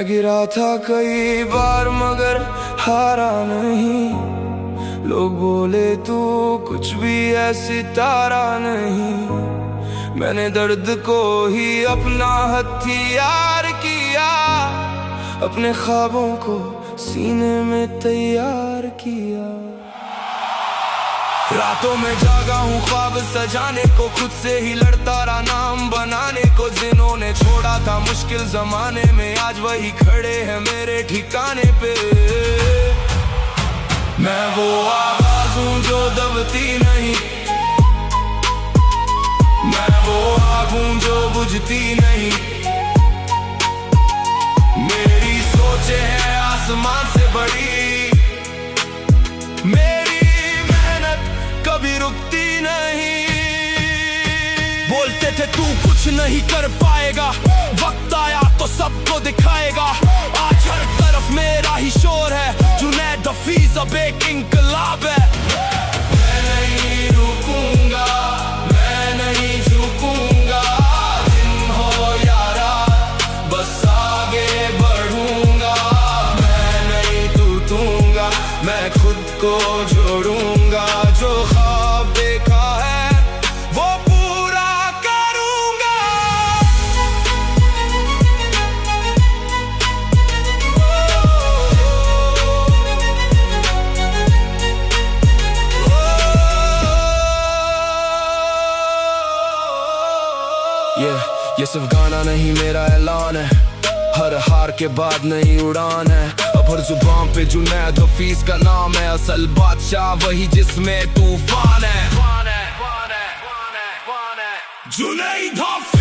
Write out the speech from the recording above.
मैं गिरा था कई बार मगर हारा नहीं। लोग बोले तू कुछ भी है सितारा नहीं। मैंने दर्द को ही अपना हथियार किया, अपने ख्वाबों को सीने में तैयार किया। रातों में जागा हूँ ख्वाब सजाने को, खुद से ही लड़ता रहा नाम बनाने को। जिन्होंने छोड़ा था मुश्किल जमाने में आज वही खड़े हैं मेरे ठिकाने पे। मैं वो आवाज हूँ जो दबती नहीं, मैं वो आग हूँ जो बुझती नहीं। मेरी सोचें हैं आसमान से बड़ी, मेरी मेहनत कभी रुकती नहीं। बोलते थे तू कुछ नहीं कर पाएगा, वक्त आया तो सबको दिखाएगा। आज हर तरफ मेरा ही शोर है, जुनैद हफीज अब एक इंकलाब है। मैं नहीं रुकूंगा, मैं नहीं झुकूंगा, दिन हो या रात बस आगे बढ़ूंगा। मैं नहीं टूटूंगा, मैं खुद को जोड़ूंगा। जो ख्वाब देखा है वो पूरा करूंगा। ये सिर्फ गाना नहीं मेरा ऐलान है, हर हार के बाद नई उड़ान है। अब हर जुबान पे जुनैद हफीज का नाम है, असल बादशाह वही जिसमें तूफान है। जुनैद हफीज।